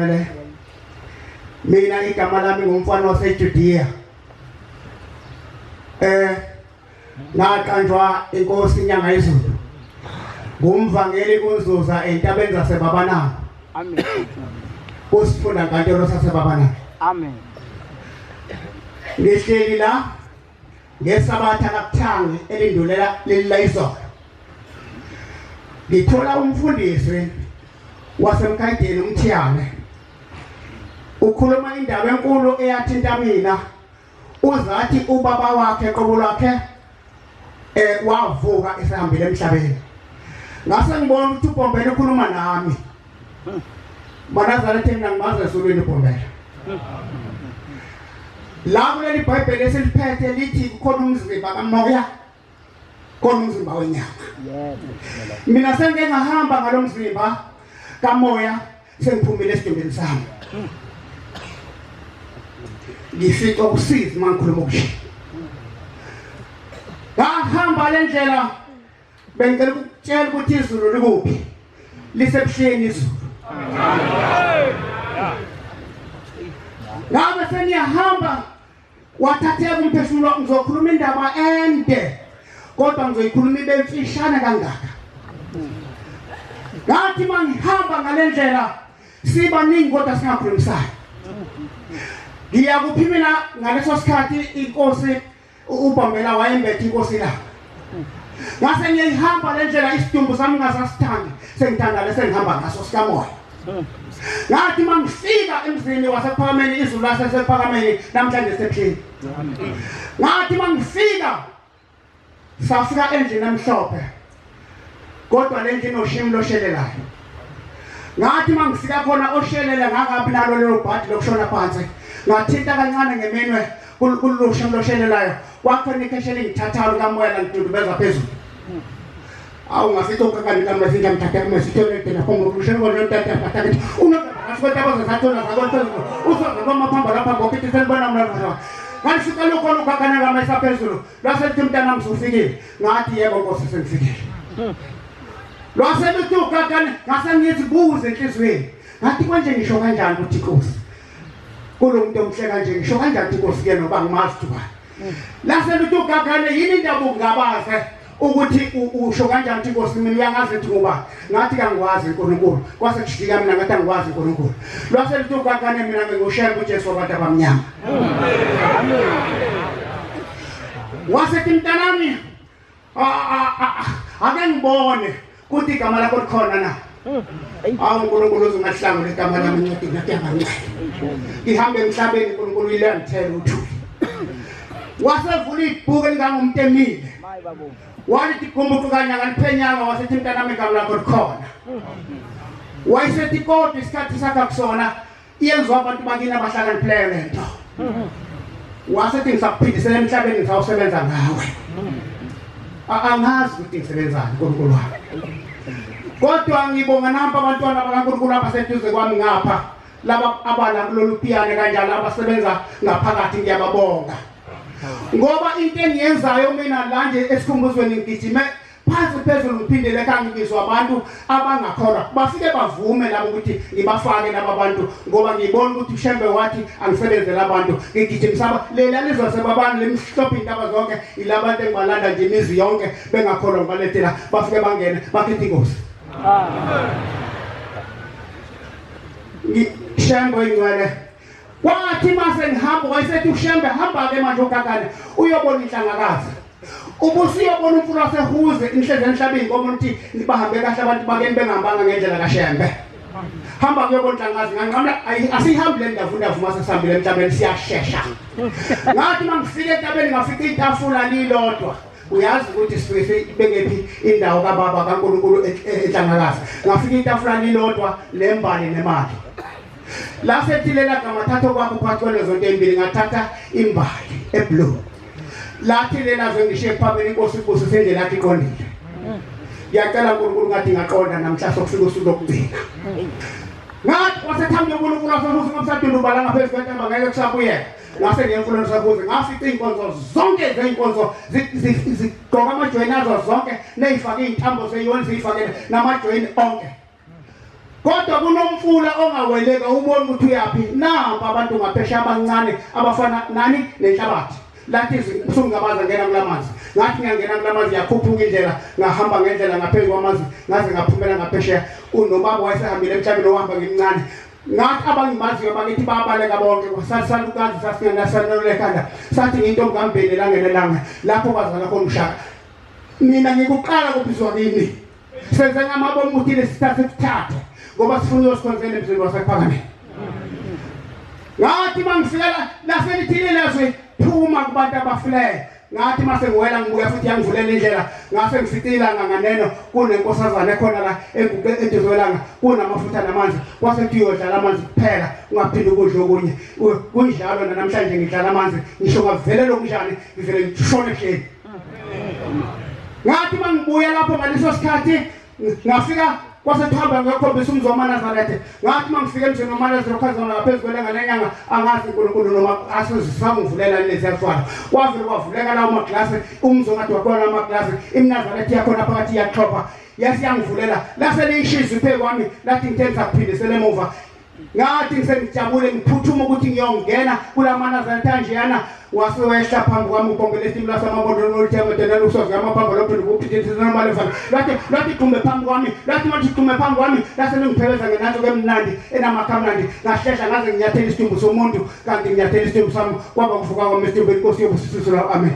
oyingcwele mina igama lami ngumfana waseJudiya naqanjwa inkosi inyanga yezulu ngumvangeli kuzuza entabeni zaseBabanana Amen. kusifunda kaNtolo saseBabanana Amen. ngihleli la ngesabatha kakuthanga elindulela lelilayizolo ngithola umfundisi wasemkhaydeni umthiyane ukhuluma indaba enkulu eyathinta mina uzathi ubaba wakhe eqobo lakhe wavuka esehambile emhlabeni ngase ngibona ukuthi uBhombela ukhuluma nami manazana thina ngimaze esolweni uBhombela la kuleli iBhayibheli esiliphethe lithi kukhona umzimba kamoya khona umzimba wenyama mina sengike ngahamba ngalomzimba kamoya sengiphumile esidumbeni sami ngifica ukusiza mangikhuluma ukuthi ngahamba lendlela bengicela ukutshela ukuthi izulu likuphi lisebuhleni izulu ngabe seniyahamba wathatheka umphefumulo ngizokhuluma indaba ende kodwa ngizoyikhuluma ibe mfishane kangaka ngathi mangihamba ngalendlela sibaningi kodwa singakhulumisani ngiyakuphi mina ngaleso sikhathi inkosi uBhombela wayembethe inkosi la ngase ngiyihamba lendlela isidumbu sami ngasasithandi sengithanda lese ngihamba ngaso sikamoya ngathi mangifika emzini wasephakameni izulu lasephakameni namhlanje sebuhleni ngathi mangifika safika endlini emhlophe kodwa le ndlu noShembe loshelelayo ngathi mangifika khona oshelele ngakabi nalo lelo bhadi lokushona phansi ngathinta kancane ngeminwe kuloShembe loshelelayo kwakhona ikhesheli ngithathayo kamoya la ngidudubeza phezulu awu ngafika ukakani kami masinya mthatha kumesithole tena kongo kushelo nontatha pataki unokasikweta bazathola zakonto uzoza kwamaphamba lapha ngokuthi selibona mna ngashika lokho ukakana kami saphezulu lwasethi mntana msufikile ngathi yebo nkosi sengifikile lwasethi ukakana ngase ngizibuze enhlizweni ngathi konje ngisho kanjani ukuthi inkosi kulo muntu omhle kanje ngisho kanjani inkosi ke noba ngimazi thuba lasethi ukakana yini indaba ungabaze ukuthi usho kanjani inkosi mina uyangazi ethi ngoba ngathi kangikwazi uNkulunkulu kwase kujika mina ngathi angikwazi uNkulunkulu lwasethi ukakana mina ngiyoshembe uJesu wabantu abamnyama wasethi mntanami ake ngibone ukuthi igama lakho likhona na awu uNkulunkulu uzungahlangula igama lami ngithi ngiyahamba ngihambe emhlabeni uNkulunkulu uyilangithela uthuli wasevula ibhuku elingangumuntu emile walithi kumbuthukanya ngaliphenyanga wasethi mntanami igama lakho likhona wayesethi kodwa isikhathi sakho kusona iyenziwa abantu bakini abahlakaniphileyo lento wasethi ngisakuphindisela emhlabeni ngizawusebenza ngawe angazi ukuthi ngisebenzani uNkulunkulu wami kodwa ngibonga nampa abantwana bakaNkulunkulu abaseduze kwami ngapha laba abala kulolu piyane kanjalo abasebenza ngaphakathi ngiyababonga ngoba into engiyenzayo mina lanje esikhumbuzweni ngigijime phansi phezulu ngiphindele ekhaya ngibizwa abantu abangakholwa bafike bavume labo ukuthi ngibafake laba bantu ngoba ngibona ukuthi uShembe wathi angisebenzele abantu ngigijimisa lela lizwe sebabani lemhlophe indaba zonke ilabantu engibalanda nje imizi yonke bengakholwa ngibalethela bafike bangene bakhethe inkosi Shembe oyingcwele kwathi mase ngihamba wayesethi uShembe hamba ke manje ukakane uyobona inhlangakazi ubusiyobona umfula wasehuze inhleze emhlabeni ngoba ukuthi bahambe kahle abantu bakeni bengahambanga ngendlela kaShembe hamba kuyobona inhlangakazi nganqamla asihambe le ndavu ndavuma sesihambile emhlabeni siyashesha ngathi mangifike entabeni ngafika itafula lilodwa uyazi ukuthi sifike ibekephi indawo kaBaba kaNkulunkulu enhlangakazi ngafika itafula lilodwa lembali nemali la sethilela ngamathatho kwakho phakathi kwalezo ntembili ngathatha imbali eblue lathi lela ngishiye phambi inkosi ibuso sendlela yakhe iqondile ngiyacela uNkulunkulu ngathi ngaqonda namhla sokufika usuku lokugcina ngathi wasethamba uNkulunkulu wasefuthi ngomsadundubala ngaphezulu kwentamba ngeke kusabuyela ngase ngiyemfulweni sakuze ngafica inkonzo zonke zeinkonzo zigqoka amajoyini azo zonke nezifake intambo zeyoni zifakele namajoyini onke kodwa kunomfula ongaweleka ubone ukuthi uyapi namba abantu ngaphesha abancane abafana nani nenhlabathi lathi usungabaza ngena kulamanzi ngathi ngiyangena kulamanzi yakhuphuka indlela ngahamba ngendlela ngaphezulu kwamanzi ngaze ngaphumela ngaphesha unobaba wayesehambile emhlabeni ohamba ngimncane ngathi abangimaziyo bakithi babaleka bonke sasalukazi sasingenasanelo ekhanda sathi ngintombi kaMbeni langenelanga lapho kwazala khona uShaka mina ngikuqala kubizwa kimi senze ngamabomu ukuthi lesithathe sithathe ngoba sifuna uyosikhonzela emzini wasePhakameni ngathi mangifika laselithile lazwe phuma kubantu abafileyo ngathi mase ngiwela ngibuya futhi yangivulela indlela ngase ngifitilanga nganeno kunenkosazana ekhona la entizwelanga kunamafutha namanzi kwase kuyodlala amanzi kuphela ungaphindi ukudla okunye kunjalo namhlanje ngidlala amanzi ngisho ngavele lokunjani ngivele ngishone ehleni ngathi mangibuya lapho ngaleso sikhathi ngafika kwasethamba ngekhombisa umzoma Nazarethe ngathi mangifike emzini waManazarete khazana ngaphezulu kwelenganenyanga angazi uNkulunkulu noma asizisangivulela lezi yafana kwavele kwavuleka lawo maglasi umzoma athi wakhona amaglasi iMnazarethe yakhona phakathi yaxhopha yasiyangivulela laselishizwe phe kwami lathi ngithenza kuphindisele emuva ngathi ngisengijabule ngiphuthuma ukuthi ngiyongena kulaManazarethe kanjeyana wasewehla phambi kwami ubongele isimilo samabondolo olithemedela usoze amaphambo lophinde kuphithisa normally fana lathi gqume phambi kwami lathi manje gqume phambi kwami lasengiphebeza ngenanto kemnandi enamakamnandi ngahlehla ngaze nginyathela isidumbu somuntu kanti nginyathela isidumbu sami kwaba kuvuka kwami isidumbu inkosi yobusisiso la amen